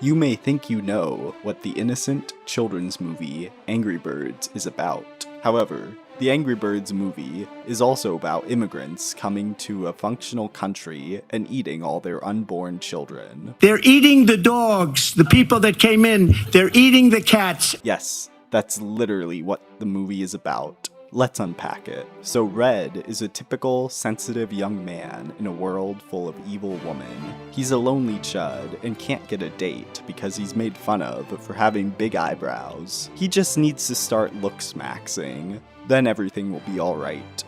You may think you know what the innocent children's movie Angry Birds is about. However, the Angry Birds movie is also about immigrants coming to a functional country and eating all their unborn children. They're eating the dogs, the people that came in. They're eating the cats. Yes, that's literally what the movie is about. Let's unpack it. So Red is a typical, sensitive young man in a world full of evil women. He's a lonely chud and can't get a date because he's made fun of for having big eyebrows. He just needs to start looks-maxing. Then everything will be alright.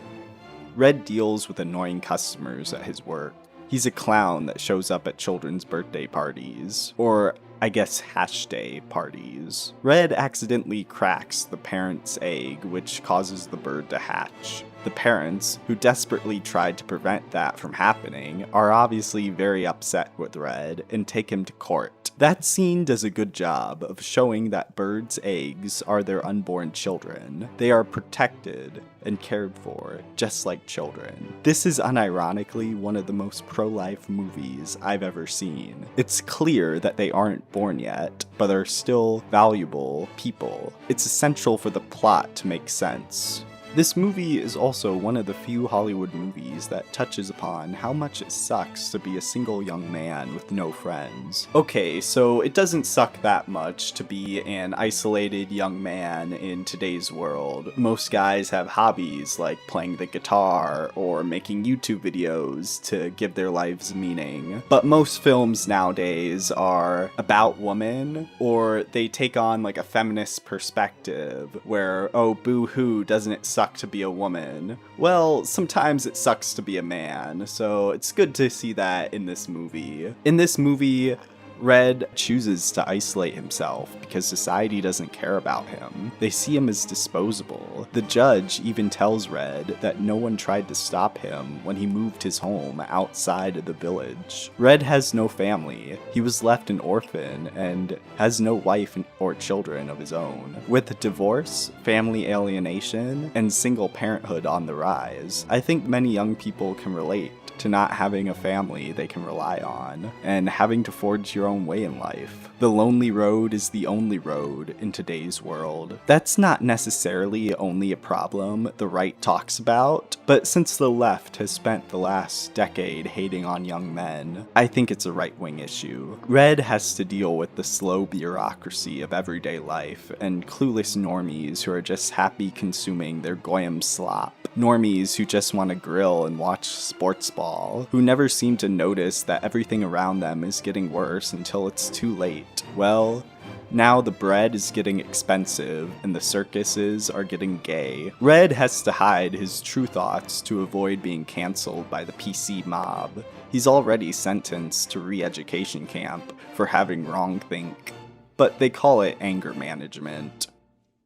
Red deals with annoying customers at his work. He's a clown that shows up at children's birthday parties, or I guess #day parties. Red accidentally cracks the parent's egg, which causes the bird to hatch. The parents, who desperately tried to prevent that from happening, are obviously very upset with Red and take him to court. That scene does a good job of showing that birds' eggs are their unborn children. They are protected and cared for, just like children. This is unironically one of the most pro-life movies I've ever seen. It's clear that they aren't born yet, but are still valuable people. It's essential for the plot to make sense. This movie is also one of the few Hollywood movies that touches upon how much it sucks to be a single young man with no friends. Okay, so it doesn't suck that much to be an isolated young man in today's world. Most guys have hobbies like playing the guitar or making YouTube videos to give their lives meaning. But most films nowadays are about women, or they take on like a feminist perspective where, oh, boo-hoo, doesn't it suck to be a woman? Well, sometimes it sucks to be a man, so it's good to see that in this movie. In this movie, Red chooses to isolate himself because society doesn't care about him. They see him as disposable. The judge even tells Red that no one tried to stop him when he moved his home outside of the village. Red has no family. He was left an orphan and has no wife or children of his own. With divorce, family alienation, and single parenthood on the rise, I think many young people can relate to not having a family they can rely on, and having to forge your own way in life. The lonely road is the only road in today's world. That's not necessarily only a problem the right talks about, but since the left has spent the last decade hating on young men, I think it's a right-wing issue. Red has to deal with the slow bureaucracy of everyday life, and clueless normies who are just happy consuming their goyim slop. Normies who just want to grill and watch sports ball, who never seem to notice that everything around them is getting worse until it's too late. Well, now the bread is getting expensive and the circuses are getting gay. Red has to hide his true thoughts to avoid being cancelled by the PC mob. He's already sentenced to re-education camp for having wrong think, but they call it anger management.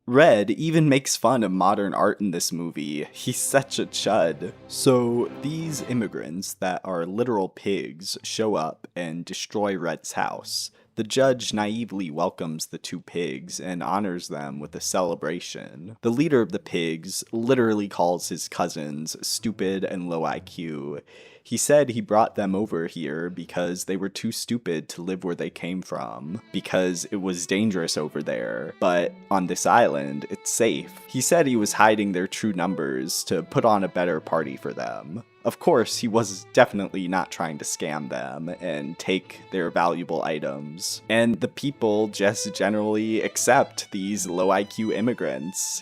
Red even makes fun of modern art in this movie. He's such a chud. So these immigrants that are literal pigs show up and destroy Red's house. The judge naively welcomes the two pigs and honors them with a celebration. The leader of the pigs literally calls his cousins stupid and low IQ. He said he brought them over here because they were too stupid to live where they came from, because it was dangerous over there, but on this island, it's safe. He said he was hiding their true numbers to put on a better party for them. Of course, he was definitely not trying to scam them and take their valuable items, and the people just generally accept these low IQ immigrants.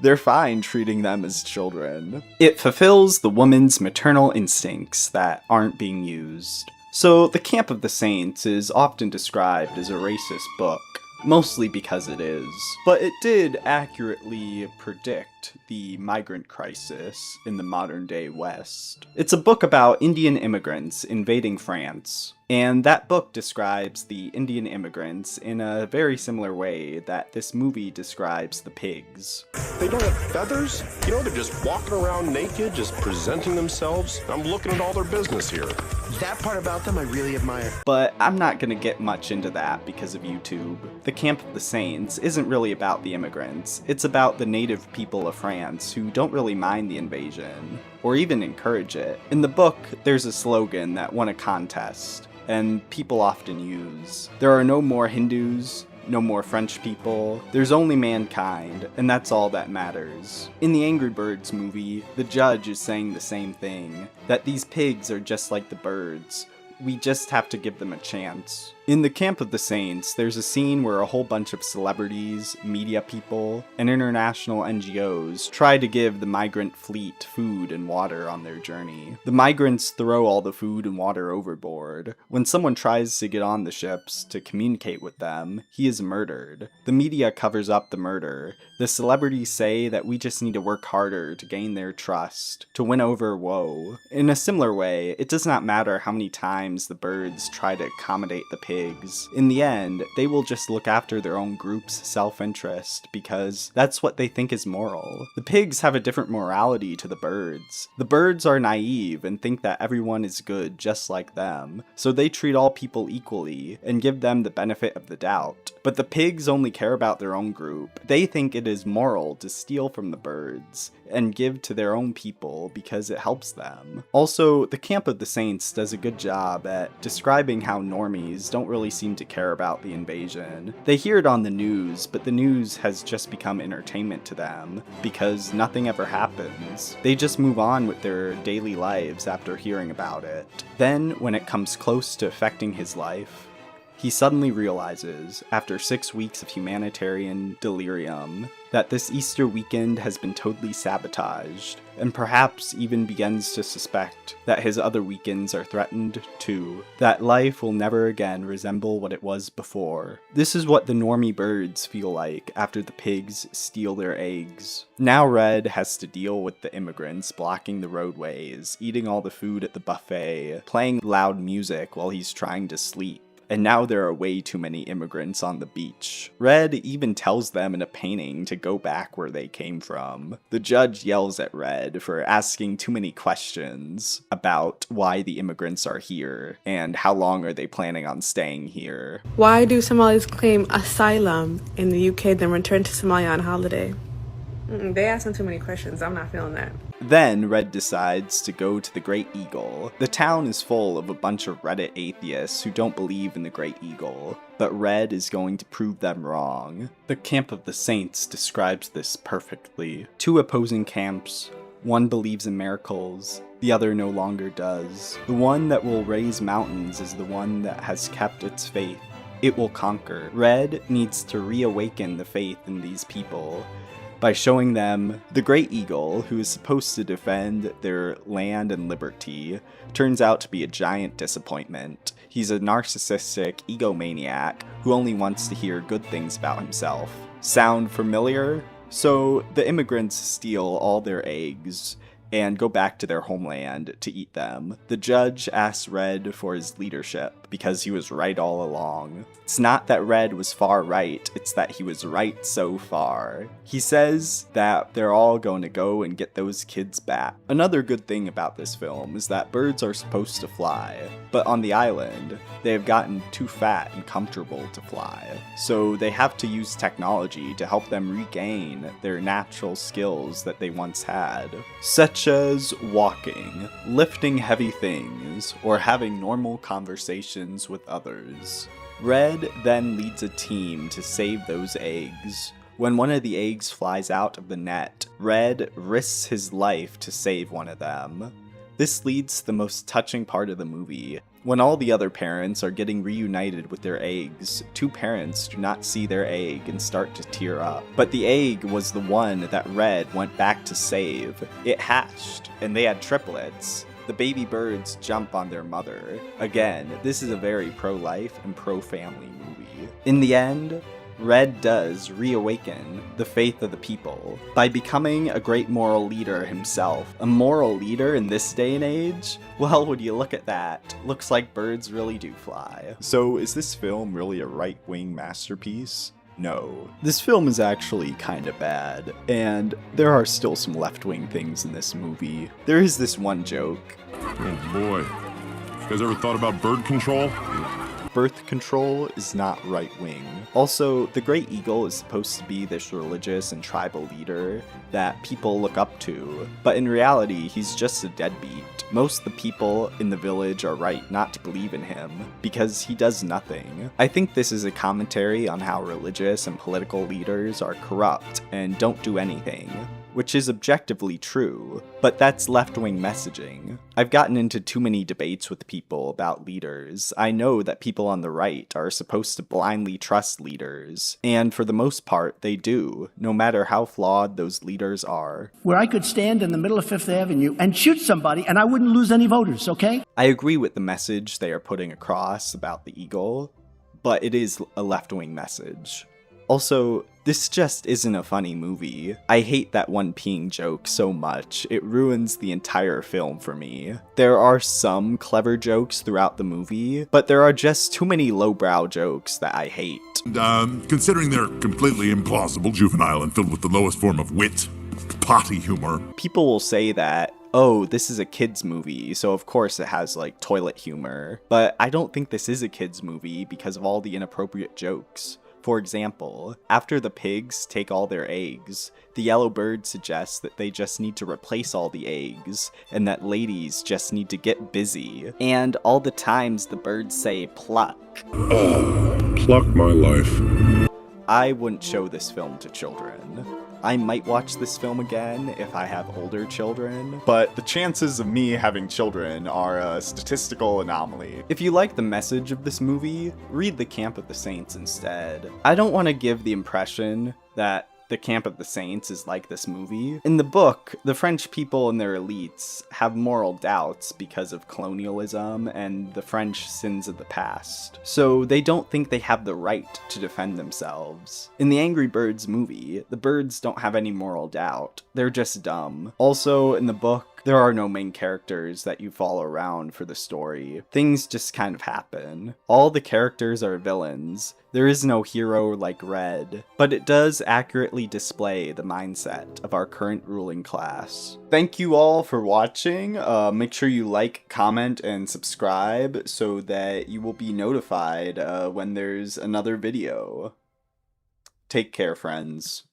They're fine treating them as children. It fulfills the woman's maternal instincts that aren't being used. So, The Camp of the Saints is often described as a racist book, mostly because it is. But it did accurately predict the migrant crisis in the modern-day West. It's a book about Indian immigrants invading France, and that book describes the Indian immigrants in a very similar way that this movie describes the pigs. They don't have feathers? You know, they're just walking around naked, just presenting themselves. I'm looking at all their business here. That part about them I really admire. But I'm not gonna get much into that because of YouTube. The Camp of the Saints isn't really about the immigrants. It's about the native people of France who don't really mind the invasion, or even encourage it. In the book, there's a slogan that won a contest. and people often use. There are no more Hindus, no more French people, there's only mankind, and that's all that matters. In the Angry Birds movie, the judge is saying the same thing, that these pigs are just like the birds. We just have to give them a chance. In the Camp of the Saints, there's a scene where a whole bunch of celebrities, media people, and international NGOs try to give the migrant fleet food and water on their journey. The migrants throw all the food and water overboard. When someone tries to get on the ships to communicate with them, he is murdered. The media covers up the murder. The celebrities say that we just need to work harder to gain their trust, to win over woe. In a similar way, it does not matter how many times the birds try to accommodate the pigs. In the end, they will just look after their own group's self-interest because that's what they think is moral. The pigs have a different morality to the birds. The birds are naive and think that everyone is good just like them, so they treat all people equally and give them the benefit of the doubt. But the pigs only care about their own group. They think it is moral to steal from the birds and give to their own people because it helps them. Also, the Camp of the Saints does a good job at describing how normies don't really seem to care about the invasion. They hear it on the news, but the news has just become entertainment to them because nothing ever happens. They just move on with their daily lives after hearing about it. Then, when it comes close to affecting his life, he suddenly realizes, after 6 weeks of humanitarian delirium, that this Easter weekend has been totally sabotaged, and perhaps even begins to suspect that his other weekends are threatened too, that life will never again resemble what it was before. This is what the normie birds feel like after the pigs steal their eggs. Now Red has to deal with the immigrants blocking the roadways, eating all the food at the buffet, playing loud music while he's trying to sleep. And now there are way too many immigrants on the beach. Red even tells them in a painting to go back where they came from. The judge yells at Red for asking too many questions about why the immigrants are here and how long are they planning on staying here. Why do Somalis claim asylum in the UK then return to Somalia on holiday? They asking too many questions. I'm not feeling that. Then Red decides to go to the Great Eagle. The town is full of a bunch of Reddit atheists who don't believe in the Great Eagle, but Red is going to prove them wrong. The Camp of the Saints describes this perfectly. Two opposing camps. One believes in miracles, the other no longer does. The one that will raise mountains is the one that has kept its faith. It will conquer. Red needs to reawaken the faith in these people by showing them the Great Eagle, who is supposed to defend their land and liberty, turns out to be a giant disappointment. He's a narcissistic egomaniac who only wants to hear good things about himself. Sound familiar? So the immigrants steal all their eggs and go back to their homeland to eat them. The judge asks Red for his leadership because he was right all along. It's not that Red was far right, it's that he was right so far. He says that they're all going to go and get those kids back. Another good thing about this film is that birds are supposed to fly, but on the island, they have gotten too fat and comfortable to fly. So they have to use technology to help them regain their natural skills that they once had, such as walking, lifting heavy things, or having normal conversations with others. Red then leads a team to save those eggs. When one of the eggs flies out of the net, Red risks his life to save one of them. This leads to the most touching part of the movie. When all the other parents are getting reunited with their eggs, two parents do not see their egg and start to tear up. But the egg was the one that Red went back to save. It hatched, and they had triplets. The baby birds jump on their mother. Again, this is a very pro-life and pro-family movie. In the end, Red does reawaken the faith of the people by becoming a great moral leader himself. A moral leader in this day and age? Well, would you look at that? Looks like birds really do fly. So is this film really a right-wing masterpiece? No. This film is actually kinda bad, and there are still some left-wing things in this movie. There is this one joke. Oh boy. You guys ever thought about bird control? birth control is not right-wing. Also, the Great Eagle is supposed to be this religious and tribal leader that people look up to, but in reality, he's just a deadbeat. Most of the people in the village are right not to believe in him, because he does nothing. I think this is a commentary on how religious and political leaders are corrupt and don't do anything, which is objectively true, but that's left-wing messaging. I've gotten into too many debates with people about leaders. I know that people on the right are supposed to blindly trust leaders, and for the most part, they do, no matter how flawed those leaders are. Where I could stand in the middle of Fifth Avenue and shoot somebody and I wouldn't lose any voters, okay? I agree with the message they are putting across about the Eagle, but it is a left-wing message. Also, this just isn't a funny movie. I hate that one peeing joke so much, it ruins the entire film for me. There are some clever jokes throughout the movie, but there are just too many lowbrow jokes that I hate. Considering they're completely implausible, juvenile, and filled with the lowest form of wit, potty humor. People will say that, oh, this is a kid's movie, so of course it has like toilet humor. But I don't think this is a kid's movie because of all the inappropriate jokes. For example, after the pigs take all their eggs, the yellow bird suggests that they just need to replace all the eggs, and that ladies just need to get busy. And all the times the birds say pluck. Pluck my life. I wouldn't show this film to children. I might watch this film again if I have older children, but the chances of me having children are a statistical anomaly. If you like the message of this movie, read The Camp of the Saints instead. I don't want to give the impression that The Camp of the Saints is like this movie. In the book, the French people and their elites have moral doubts because of colonialism and the French sins of the past, so they don't think they have the right to defend themselves. In the Angry Birds movie, the birds don't have any moral doubt, they're just dumb. Also, in the book, there are no main characters that you follow around for the story. Things just kind of happen. All the characters are villains. There is no hero like Red, but it does accurately display the mindset of our current ruling class. Thank you all for watching. Make sure you like, comment, and subscribe so that you will be notified when there's another video. Take care, friends.